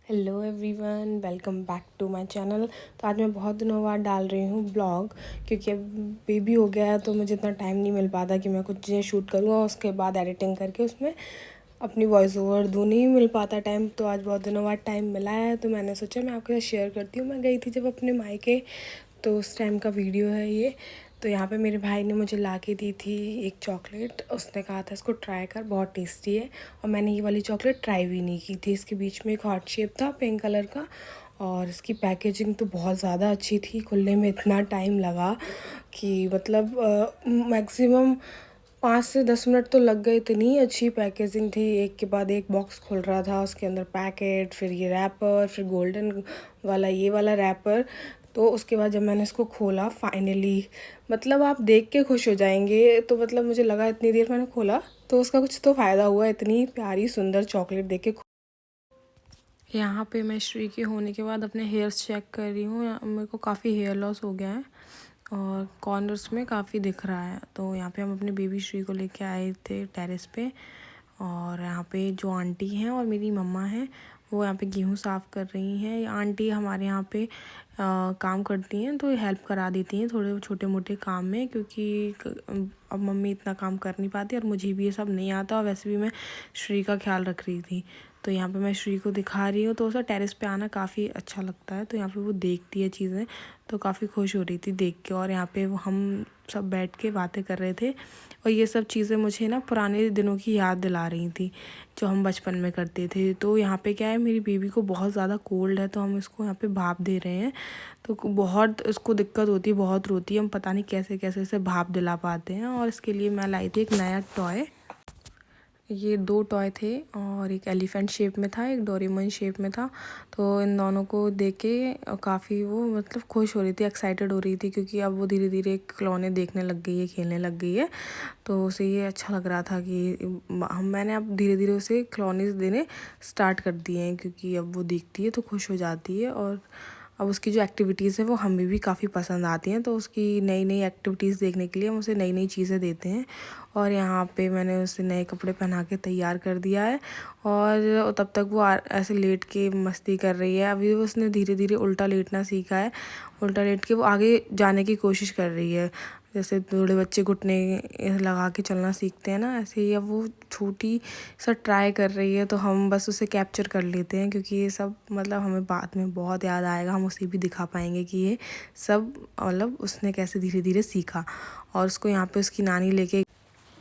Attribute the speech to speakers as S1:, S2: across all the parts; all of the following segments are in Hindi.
S1: Hello everyone, welcome back to my channel. तो आज मैं बहुत दिनों बाद डाल रही हूँ ब्लॉग, क्योंकि अब बेबी हो गया है तो मुझे इतना टाइम नहीं मिल पाता कि मैं कुछ चीज़ें शूट करूँ और उसके बाद एडिटिंग करके उसमें अपनी वॉइस ओवर दूँ। नहीं मिल पाता टाइम, तो आज बहुत दिनों बाद टाइम मिला है तो मैंने सोचा मैं आपके साथ शेयर करती हूँ। मैं गई थी जब अपने मायके, तो उस टाइम का वीडियो है ये। तो यहाँ पे मेरे भाई ने मुझे ला के दी थी एक चॉकलेट। उसने कहा था इसको ट्राई कर, बहुत टेस्टी है। और मैंने ये वाली चॉकलेट ट्राई भी नहीं की थी। इसके बीच में एक हार्ट शेप था पिंक कलर का, और इसकी पैकेजिंग तो बहुत ज़्यादा अच्छी थी। खुलने में इतना टाइम लगा कि मतलब मैक्सिमम 5 से 10 मिनट तो लग गए। इतनी अच्छी पैकेजिंग थी, एक के बाद एक बॉक्स खुल रहा था, उसके अंदर पैकेट, फिर ये रैपर, फिर गोल्डन वाला ये वाला रैपर। तो उसके बाद जब मैंने इसको खोला फाइनली, मतलब आप देख के खुश हो जाएंगे। तो मतलब मुझे लगा इतनी देर मैंने खोला तो उसका कुछ तो फ़ायदा हुआ, इतनी प्यारी सुंदर चॉकलेट देख के। यहाँ पे मैं श्री के होने के बाद अपने हेयर्स चेक कर रही हूँ। मेरे को काफ़ी हेयर लॉस हो गया है और कॉर्नर्स में काफ़ी दिख रहा है। तो यहाँ पे हम अपने बेबी श्री को लेके आए थे टेरेस पे, और यहाँ पे जो आंटी हैं और मेरी मम्मा हैं वो यहाँ पे गेहूँ साफ़ कर रही हैं। आंटी हमारे यहाँ पे काम करती हैं तो हेल्प करा देती हैं थोड़े छोटे मोटे काम में, क्योंकि अब मम्मी इतना काम कर नहीं पाती और मुझे भी ये सब नहीं आता। और वैसे भी मैं श्री का ख्याल रख रही थी। तो यहाँ पे मैं श्री को दिखा रही हूँ, तो उसे टेरेस पे आना काफ़ी अच्छा लगता है। तो यहाँ पे वो देखती है चीज़ें, तो काफ़ी खुश हो रही थी देख के। और यहाँ पे वो हम सब बैठ के बातें कर रहे थे, और ये सब चीज़ें मुझे ना पुराने दिनों की याद दिला रही थी जो हम बचपन में करते थे। तो यहाँ पे क्या है, मेरी बेबी को बहुत ज़्यादा कोल्ड है तो हम इसको यहाँ पे भाप दे रहे हैं। तो बहुत इसको दिक्कत होती है, बहुत रोती है। हम पता नहीं कैसे कैसे इसे भाप दिला पाते हैं। और इसके लिए मैं लाई थी एक नया टॉय। ये 2 टॉय थे, और एक एलिफेंट शेप में था, एक डोरेमोन शेप में था। तो इन दोनों को देख के काफ़ी वो मतलब खुश हो रही थी, एक्साइटेड हो रही थी, क्योंकि अब वो धीरे धीरे खिलौने देखने लग गई है, खेलने लग गई है। तो उसे ये अच्छा लग रहा था कि मैंने अब धीरे धीरे उसे खिलौने देने स्टार्ट कर दिए हैं, क्योंकि अब वो देखती है तो खुश हो जाती है। और अब उसकी जो एक्टिविटीज़ है वो हमें भी काफ़ी पसंद आती हैं। तो उसकी नई नई एक्टिविटीज़ देखने के लिए हम उसे नई नई चीज़ें देते हैं। और यहाँ पे मैंने उसे नए कपड़े पहना के तैयार कर दिया है, और तब तक वो ऐसे लेट के मस्ती कर रही है। अभी उसने धीरे धीरे उल्टा लेटना सीखा है। उल्टा लेट के वो आगे जाने की कोशिश कर रही है, जैसे बूढ़े बच्चे घुटने लगा के चलना सीखते हैं ना, ऐसे ही अब वो छोटी सा ट्राई कर रही है। तो हम बस उसे कैप्चर कर लेते हैं, क्योंकि ये सब मतलब हमें बाद में बहुत याद आएगा। हम उसे भी दिखा पाएंगे कि ये सब मतलब उसने कैसे धीरे धीरे सीखा। और उसको यहाँ पे उसकी नानी लेके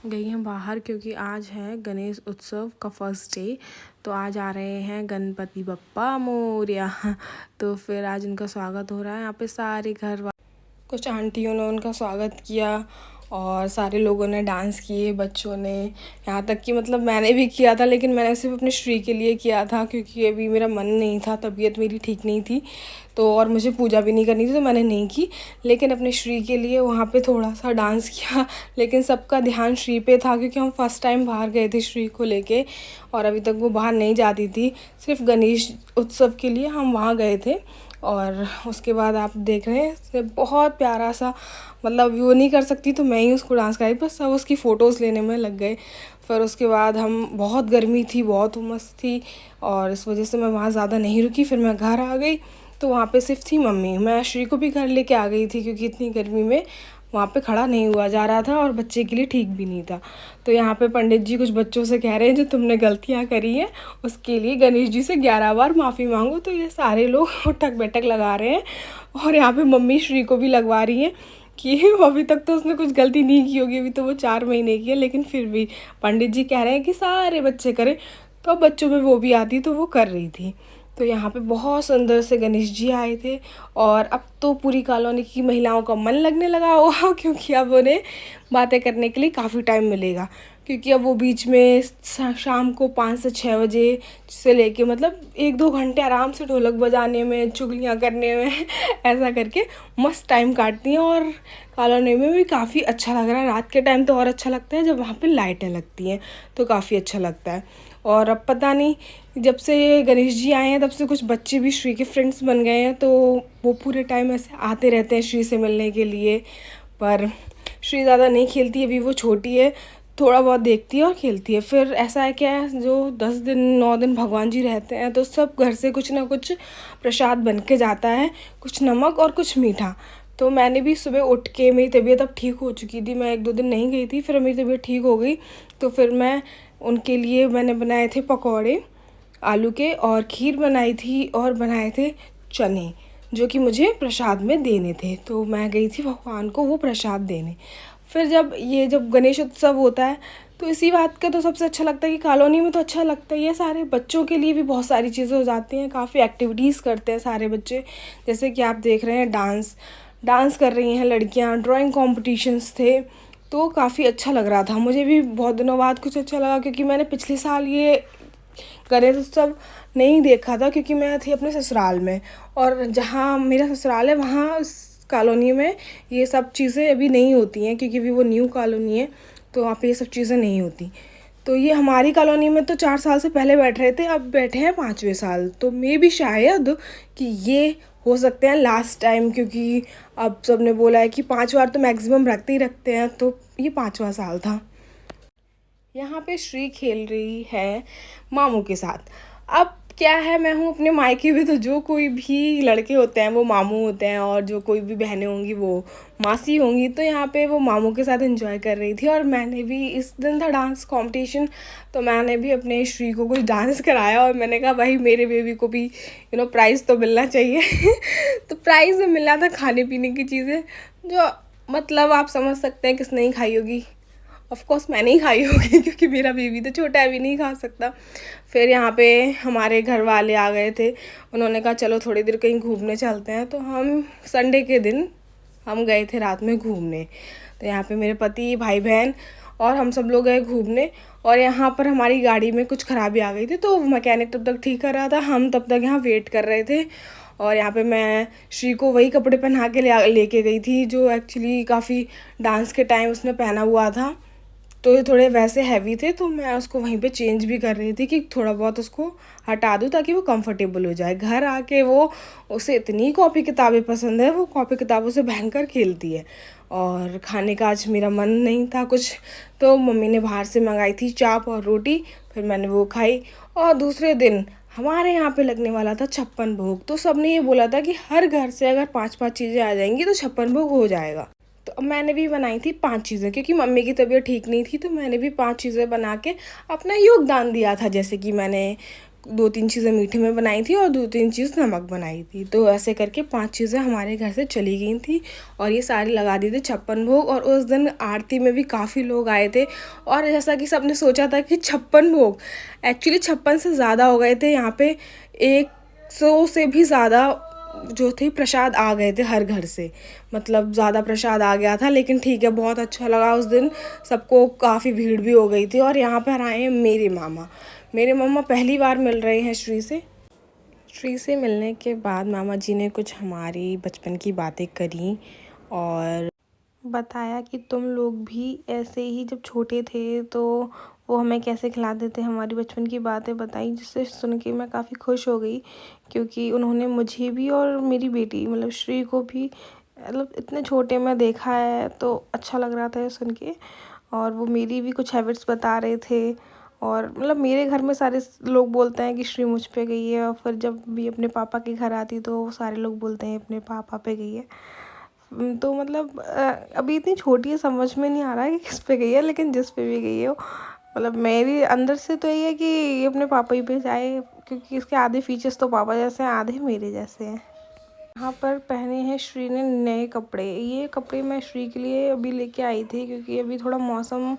S1: गई हैं बाहर, क्योंकि आज है गणेश उत्सव का फर्स्ट डे। तो आज आ रहे हैं गणपति बप्पा मोरया। तो फिर आज उनका स्वागत हो रहा है। यहाँ पे सारे घर, कुछ आंटियों ने उनका स्वागत किया, और सारे लोगों ने डांस किए, बच्चों ने, यहाँ तक कि मतलब मैंने भी किया था। लेकिन मैंने सिर्फ अपने श्री के लिए किया था, क्योंकि अभी मेरा मन नहीं था, तबीयत मेरी ठीक नहीं थी। तो और मुझे पूजा भी नहीं करनी थी तो मैंने नहीं की। लेकिन अपने श्री के लिए वहाँ पे थोड़ा सा डांस किया। लेकिन सबका ध्यान श्री पे था, क्योंकि हम फर्स्ट टाइम बाहर गए थे श्री को लेके, और अभी तक वो बाहर नहीं जाती थी। सिर्फ गणेश उत्सव के लिए हम वहाँ गए थे। और उसके बाद आप देख रहे हैं बहुत प्यारा सा, मतलब वो नहीं कर सकती तो मैं ही उसको डांस कराई, बस सब उसकी फ़ोटोज़ लेने में लग गए। फिर उसके बाद हम, बहुत गर्मी थी, बहुत उमस थी, और इस वजह से मैं वहाँ ज़्यादा नहीं रुकी। फिर मैं घर आ गई तो वहाँ पे सिर्फ थी मम्मी। मैं श्री को भी घर लेके आ गई थी, क्योंकि इतनी गर्मी में वहाँ पे खड़ा नहीं हुआ जा रहा था, और बच्चे के लिए ठीक भी नहीं था। तो यहाँ पे पंडित जी कुछ बच्चों से कह रहे हैं जो तुमने गलतियाँ करी हैं उसके लिए गणेश जी से 11 बार माफ़ी मांगो। तो ये सारे लोग उठक बैठक लगा रहे हैं, और यहाँ पे मम्मी श्री को भी लगवा रही हैं कि अभी तक तो उसने कुछ गलती नहीं की होगी, अभी तो वो 4 महीने की है, लेकिन फिर भी पंडित जी कह रहे हैं कि सारे बच्चे करें। तो अब बच्चों में वो भी आती तो वो कर रही थी। तो यहाँ पे बहुत सुंदर से गणेश जी आए थे, और अब तो पूरी कॉलोनी की महिलाओं का मन लगने लगा होगा, क्योंकि अब उन्हें बातें करने के लिए काफ़ी टाइम मिलेगा। क्योंकि अब वो बीच में शाम को 5 से 6 बजे से लेके मतलब 1-2 घंटे आराम से ढोलक बजाने में, चुगलियाँ करने में ऐसा करके मस्त टाइम काटती हैं। और कॉलोनी में भी काफ़ी अच्छा लग रहा है। रात के टाइम तो और अच्छा लगता है, जब वहाँ पे लाइटें लगती हैं तो काफ़ी अच्छा लगता है। और अब पता नहीं, जब से ये गणेश जी आए हैं तब से कुछ बच्चे भी श्री के फ्रेंड्स बन गए हैं, तो वो पूरे टाइम ऐसे आते रहते हैं श्री से मिलने के लिए। पर श्री ज़्यादा नहीं खेलती, अभी वो छोटी है, थोड़ा बहुत देखती है और खेलती है। फिर ऐसा है क्या है, जो 10 दिन 9 दिन भगवान जी रहते हैं तो सब घर से कुछ ना कुछ प्रसाद बन के जाता है, कुछ नमक और कुछ मीठा। तो मैंने भी सुबह उठ के, मेरी तबीयत अब ठीक हो चुकी थी, मैं 1-2 दिन नहीं गई थी, फिर मेरी तबीयत ठीक हो गई तो फिर मैं उनके लिए मैंने बनाए थे पकौड़े आलू के, और खीर बनाई थी, और बनाए थे चने जो कि मुझे प्रसाद में देने थे। तो मैं गई थी भगवान को वो प्रसाद देने। फिर जब गणेश उत्सव होता है तो इसी बात का तो सबसे अच्छा लगता है कि कॉलोनी में तो अच्छा लगता ही है, सारे बच्चों के लिए भी बहुत सारी चीज़ें हो जाती हैं, काफ़ी एक्टिविटीज़ करते हैं सारे बच्चे। जैसे कि आप देख रहे हैं डांस डांस कर रही हैं लड़कियां, ड्राइंग कॉम्पिटिशन्स थे, तो काफ़ी अच्छा लग रहा था। मुझे भी बहुत दिनों बाद कुछ अच्छा लगा, क्योंकि मैंने पिछले साल ये गणेश उत्सव नहीं देखा था, क्योंकि मैं थी अपने ससुराल में, और जहाँ मेरा ससुराल है वहाँ कॉलोनी में ये सब चीज़ें अभी नहीं होती हैं, क्योंकि अभी वो न्यू कॉलोनी है तो वहाँ पे ये सब चीज़ें नहीं होती। तो ये हमारी कॉलोनी में तो 4 साल से पहले बैठ रहे थे, अब बैठे हैं 5वें साल। तो मे भी शायद कि ये हो सकते हैं लास्ट टाइम, क्योंकि अब सब ने बोला है कि 5 बार तो मैक्सिमम रखते ही रखते हैं, तो ये 5वां साल था। यहाँ पे श्री खेल रही है मामू के साथ। अब क्या है, मैं हूँ अपने मायके में, तो जो कोई भी लड़के होते हैं वो मामू होते हैं, और जो कोई भी बहनें होंगी वो मासी होंगी। तो यहाँ पे वो मामू के साथ एंजॉय कर रही थी, और मैंने भी, इस दिन था डांस कंपटीशन, तो मैंने भी अपने श्री को कुछ डांस कराया, और मैंने कहा भाई मेरे बेबी को भी प्राइज़ तो मिलना चाहिए। तो प्राइज़ में मिला था खाने पीने की चीज़ें, जो मतलब आप समझ सकते हैं किसने ही खाई होगी। ऑफ कोर्स मैंने ही खाई होगी, क्योंकि मेरा बेबी तो छोटा है, अभी नहीं खा सकता। फिर यहाँ पे हमारे घर वाले आ गए थे, उन्होंने कहा चलो थोड़ी देर कहीं घूमने चलते हैं, तो हम संडे के दिन हम गए थे रात में घूमने। तो यहाँ पे मेरे पति, भाई बहन और हम सब लोग गए घूमने, और यहाँ पर हमारी गाड़ी में कुछ खराबी आ गई थी, तो मैकेनिक तब तक ठीक कर रहा था, हम तब तक यहाँ वेट कर रहे थे। और यहाँ पे मैं श्री को वही कपड़े पहना के लेके गई थी जो एक्चुअली काफ़ी डांस के टाइम उसने पहना हुआ था, तो ये थोड़े वैसे हैवी थे, तो मैं उसको वहीं पे चेंज भी कर रही थी कि थोड़ा बहुत उसको हटा दूँ ताकि वो कंफर्टेबल हो जाए। घर आके उसे इतनी कॉपी किताबें पसंद है, वो कॉपी किताबों से भयंकर खेलती है। और खाने का आज मेरा मन नहीं था कुछ, तो मम्मी ने बाहर से मंगाई थी चाप और रोटी, फिर मैंने वो खाई। और दूसरे दिन हमारे यहाँ पे लगने वाला था 56 भोग, तो सबने ये बोला था कि हर घर से अगर 5-5 चीज़ें आ जाएंगी तो 56 भोग हो जाएगा। तो मैंने भी बनाई थी 5 चीज़ें, क्योंकि मम्मी की तबीयत ठीक नहीं थी, तो मैंने भी 5 चीज़ें बना के अपना योगदान दिया था। जैसे कि मैंने 2-3 चीज़ें मीठे में बनाई थी और 2-3 चीज़ नमक बनाई थी, तो ऐसे करके 5 चीज़ें हमारे घर से चली गई थी, और ये सारी लगा दी थी 56 भोग। और उस दिन आरती में भी काफ़ी लोग आए थे, और जैसा कि सबने सोचा था कि 56 भोग, एक्चुअली 56 से ज़्यादा हो गए थे। यहाँ पे 100 से भी ज़्यादा जो थे प्रसाद आ गए थे हर घर से, मतलब ज़्यादा प्रसाद आ गया था। लेकिन ठीक है, बहुत अच्छा लगा उस दिन, सबको काफ़ी भीड़ भी हो गई थी। और यहाँ पर आए हैं मेरे मामा पहली बार मिल रहे हैं श्री से मिलने के बाद मामा जी ने कुछ हमारी बचपन की बातें करी, और बताया कि तुम लोग भी ऐसे ही जब छोटे थे तो वो हमें कैसे खिलाते थे, हमारी बचपन की बातें बताई, जिससे सुन के मैं काफ़ी खुश हो गई, क्योंकि उन्होंने मुझे भी और मेरी बेटी मतलब श्री को भी मतलब इतने छोटे में देखा है, तो अच्छा लग रहा था ये सुन के। और वो मेरी भी कुछ हैबिट्स बता रहे थे, और मतलब मेरे घर में सारे लोग बोलते हैं कि श्री मुझ पे गई है, और फिर जब भी अपने पापा के घर आती तो सारे लोग बोलते हैं अपने पापा पे गई है। तो मतलब अभी इतनी छोटी है, समझ में नहीं आ रहा है कि किस पे गई है, लेकिन जिस पे भी गई है वो, मतलब मेरी अंदर से तो यही है कि ये अपने पापा ही पे जाए, क्योंकि इसके आधे फीचर्स तो पापा जैसे हैं, आधे मेरे जैसे हैं। यहाँ पर पहने हैं श्री ने नए कपड़े। ये कपड़े मैं श्री के लिए अभी लेके आई थी, क्योंकि अभी थोड़ा मौसम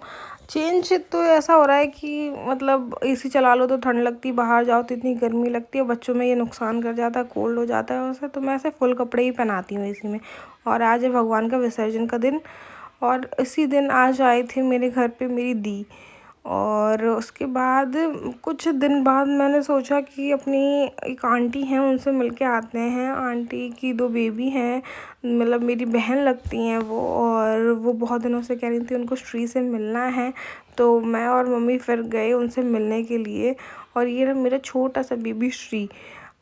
S1: चेंज तो ऐसा हो रहा है कि मतलब एसी चला लो तो ठंड लगती, बाहर जाओ तो इतनी गर्मी लगती है, बच्चों में ये नुकसान कर जाता है, कोल्ड हो जाता है उससे, तो मैं ऐसे फुल कपड़े ही पहनाती हूँ एसी में। और आज है भगवान का विसर्जन का दिन, और इसी दिन आज आई थी मेरे घर पे मेरी दी। और उसके बाद कुछ दिन बाद मैंने सोचा कि अपनी एक आंटी हैं उनसे मिल के आते हैं। आंटी की 2 बेबी हैं, मतलब मेरी बहन लगती हैं वो, और वो बहुत दिनों से कह रही थी उनको श्री से मिलना है, तो मैं और मम्मी फिर गए उनसे मिलने के लिए। और ये रहा मेरा छोटा सा बेबी श्री,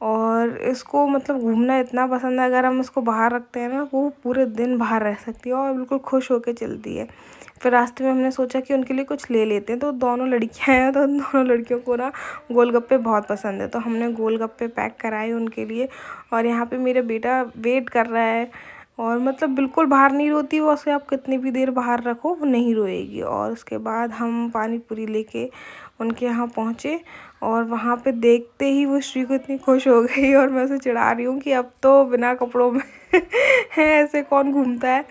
S1: और इसको मतलब घूमना इतना पसंद है, अगर हम इसको बाहर रखते हैं ना वो पूरे दिन बाहर रह सकती है और बिल्कुल खुश होकर चलती है। फिर रास्ते में हमने सोचा कि उनके लिए कुछ ले लेते हैं, तो दोनों लड़कियां हैं तो दोनों लड़कियों को ना गोलगप्पे बहुत पसंद है, तो हमने गोलगप्पे पैक कराए उनके लिए। और यहाँ पे मेरा बेटा वेट कर रहा है और मतलब बिल्कुल बाहर नहीं रोती वो, उसे आप कितनी भी देर बाहर रखो वो नहीं रोएगी। और उसके बाद हम पानी पूरी लेके उनके यहाँ पहुँचे और वहाँ पे देखते ही वो श्री को इतनी खुश हो गई और मैं उसे चिढ़ा रही हूँ कि अब तो बिना कपड़ों में है ऐसे कौन घूमता है।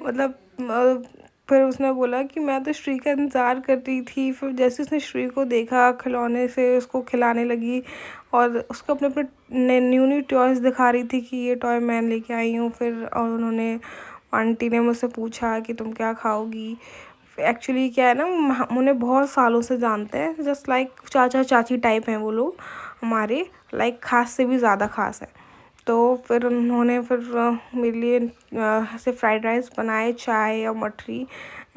S1: मतलब फिर उसने बोला कि मैं तो श्री का इंतज़ार कर रही थी। फिर जैसे उसने श्री को देखा खिलौने से उसको खिलाने लगी और उसको अपने अपने न्यू न्यू टॉयज़ दिखा रही थी कि ये टॉय मैं लेके आई हूँ। फिर और उन्होंने आंटी ने मुझसे पूछा कि तुम क्या खाओगी। एक्चुअली क्या है ना, हम उन्हें बहुत सालों से जानते हैं, जस्ट लाइक चाचा चाची टाइप हैं वो लोग हमारे, लाइक खास से भी ज़्यादा खास है। तो फिर उन्होंने फिर मेरे लिए ऐसे फ्राइड राइस बनाए, चाय और मठरी,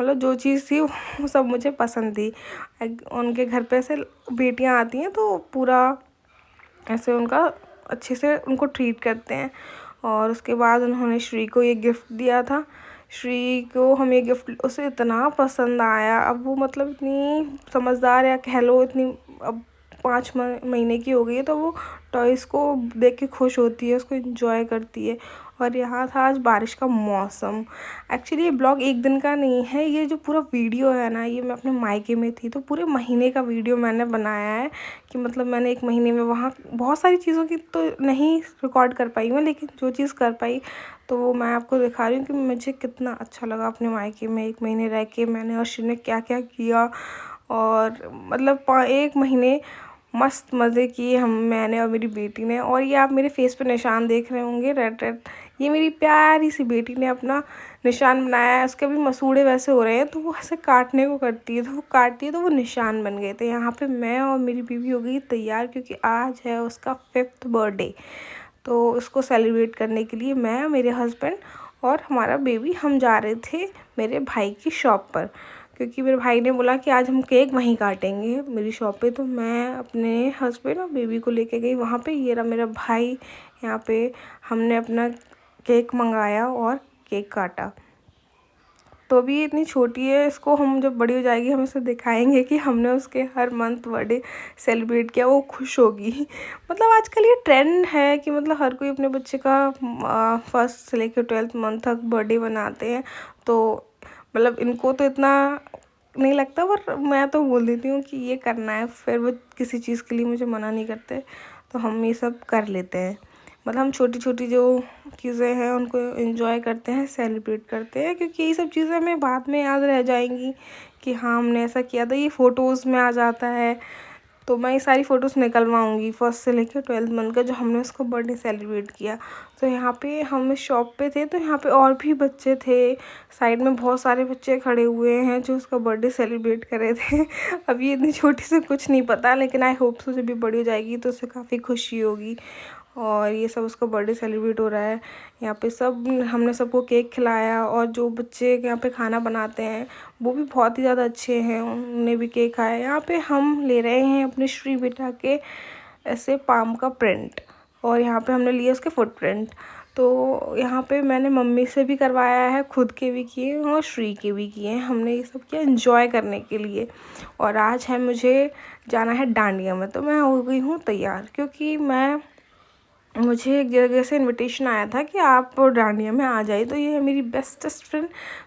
S1: मतलब जो चीज़ थी वो सब मुझे पसंद थी। उनके घर पे ऐसे बेटियां आती हैं तो पूरा ऐसे उनका अच्छे से उनको ट्रीट करते हैं। और उसके बाद उन्होंने श्री को ये गिफ्ट दिया था। श्री को हम ये गिफ्ट उसे इतना पसंद आया, अब वो मतलब इतनी समझदार या कह लो इतनी अब 5 महीने की हो गई है, तो वो टॉयज़ को देख के खुश होती है, उसको एंजॉय करती है। और यहाँ था आज बारिश का मौसम। एक्चुअली ये ब्लॉग एक दिन का नहीं है, ये जो पूरा वीडियो है ना ये मैं अपने मायके में थी तो पूरे महीने का वीडियो मैंने बनाया है। कि मतलब मैंने एक महीने में वहाँ बहुत सारी चीज़ों की तो नहीं रिकॉर्ड कर पाई मैं, लेकिन जो चीज़ कर पाई तो वो मैं आपको दिखा रही हूँ कि मुझे कितना अच्छा लगा अपने मायके में 1 महीने रह के। मैंने और श्री ने क्या क्या किया और मतलब 1 महीने मस्त मज़े किए हम, मैंने और मेरी बेटी ने। और ये आप मेरे फेस पे निशान देख रहे होंगे रेड रेड, ये मेरी प्यारी सी बेटी ने अपना निशान बनाया है। उसके भी मसूड़े वैसे हो रहे हैं तो वो ऐसे काटने को करती है, तो वो काटती है तो वो निशान बन गए थे। यहाँ पे मैं और मेरी बीवी हो गई तैयार क्योंकि आज है उसका 5th बर्थडे। तो उसको सेलिब्रेट करने के लिए मैं, मेरे हस्बैंड और हमारा बेबी हम जा रहे थे मेरे भाई की शॉप पर, क्योंकि मेरे भाई ने बोला कि आज हम केक वहीं काटेंगे मेरी शॉप पे। तो मैं अपने हस्बैंड और बेबी को लेके गई वहाँ पे। ये रहा मेरा भाई, यहाँ पे हमने अपना केक मंगाया और केक काटा। तो अभी ये इतनी छोटी है, इसको हम जब बड़ी हो जाएगी हम इसे दिखाएंगे कि हमने उसके हर मंथ बर्थडे सेलिब्रेट किया, वो खुश होगी। मतलब आजकल ये ट्रेंड है कि मतलब हर कोई अपने बच्चे का 1st से लेकर 12th मंथ तक बर्थडे बनाते हैं। तो मतलब इनको तो इतना नहीं लगता, पर मैं तो बोल देती हूँ कि ये करना है, फिर वो किसी चीज़ के लिए मुझे मना नहीं करते, तो हम ये सब कर लेते हैं। मतलब हम छोटी छोटी जो चीज़ें हैं उनको एंजॉय करते हैं, सेलिब्रेट करते हैं, क्योंकि यही सब चीज़ें हमें बाद में याद रह जाएंगी कि हाँ हमने ऐसा किया था। ये फ़ोटोज़ में आ जाता है, तो मैं ये सारी फ़ोटोज़ निकलवाऊँगी 1st से लेकर 12th मंथ का जो हमने उसको बर्थडे सेलिब्रेट किया। तो यहाँ पे हम इस शॉप पे थे तो यहाँ पे और भी बच्चे थे, साइड में बहुत सारे बच्चे खड़े हुए हैं जो उसका बर्थडे सेलिब्रेट कर रहे थे। अभी इतनी छोटी से कुछ नहीं पता, लेकिन आई होप सो जब भी बड़ी हो जाएगी तो उसे काफ़ी खुशी होगी। और ये सब उसका बर्थडे सेलिब्रेट हो रहा है। यहाँ पे सब हमने सबको केक खिलाया, और जो बच्चे यहाँ पे खाना बनाते हैं वो भी बहुत ही ज़्यादा अच्छे हैं, उन्होंने भी केक खाया। यहाँ पे हम ले रहे हैं अपने श्री बेटा के ऐसे पाम का प्रिंट, और यहाँ पे हमने लिए उसके फुटप्रिंट। तो यहाँ पे मैंने मम्मी से भी करवाया है, खुद के भी किए और श्री के भी किए। हमने ये सब किया एंजॉय करने के लिए। और आज है मुझे जाना है डांडिया में, तो मैं हो गई हूँ तैयार, क्योंकि मुझे एक जगह से इनविटेशन आया था कि आप डांडिया में आ जाइए, तो ये है मेरी बेस्टेस्ट फ्रेंड।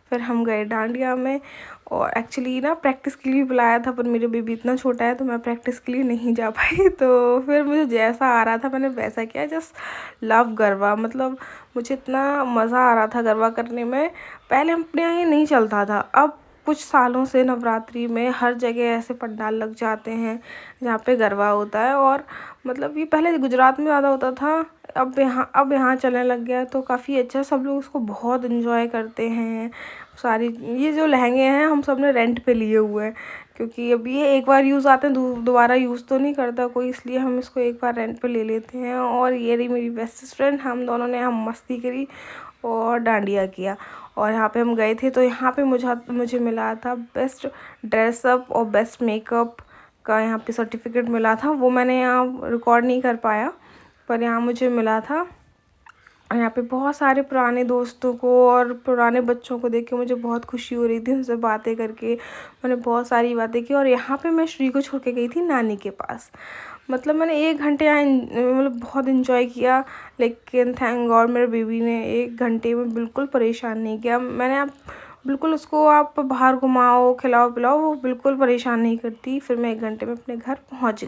S1: फिर हम गए डांडिया में, और एक्चुअली ना प्रैक्टिस के लिए भी बुलाया था, पर मेरे बेबी इतना छोटा है तो मैं प्रैक्टिस के लिए नहीं जा पाई। तो फिर मुझे जैसा आ रहा था मैंने वैसा किया, जस्ट लव गरबा। मतलब मुझे इतना मज़ा आ रहा था गरबा करने में। पहले अपने यहाँ ये नहीं चलता था, अब कुछ सालों से नवरात्रि में हर जगह ऐसे पंडाल लग जाते हैं जहाँ पे गरबा होता है। और मतलब ये पहले गुजरात में ज़्यादा होता था, अब यहाँ चलने लग गया, तो काफ़ी अच्छा, सब लोग उसको बहुत इन्जॉय करते हैं। सारी ये जो लहंगे हैं हम सब ने रेंट पे लिए हुए हैं, क्योंकि अब ये एक बार यूज़ आते हैं, दोबारा यूज़ तो नहीं करता कोई, इसलिए हम इसको एक बार रेंट पे ले लेते हैं। और ये रही मेरी बेस्ट फ्रेंड, हम दोनों ने हम मस्ती करी और डांडिया किया। और यहाँ पे हम गए थे तो यहाँ पे मुझे मिला था बेस्ट ड्रेसअप और बेस्ट मेकअप का यहाँ पे सर्टिफिकेट मिला था। वो मैंने यहाँ रिकॉर्ड नहीं कर पाया, पर यहाँ मुझे मिला था। और यहाँ पे बहुत सारे पुराने दोस्तों को और पुराने बच्चों को देख के मुझे बहुत खुशी हो रही थी। उनसे बातें करके मैंने बहुत सारी बातें की। और यहाँ पे मैं श्री को छोड़ के गई थी नानी के पास। मतलब मैंने 1 घंटे यहाँ मतलब बहुत इन्जॉय किया। लेकिन थैंक गॉड मेरे बेबी ने 1 घंटे में बिल्कुल परेशान नहीं किया। मैंने आप बिल्कुल उसको आप बाहर घुमाओ, खिलाओ पिलाओ, वो बिल्कुल परेशान नहीं करती। फिर मैं 1 घंटे में अपने घर पहुँच गई।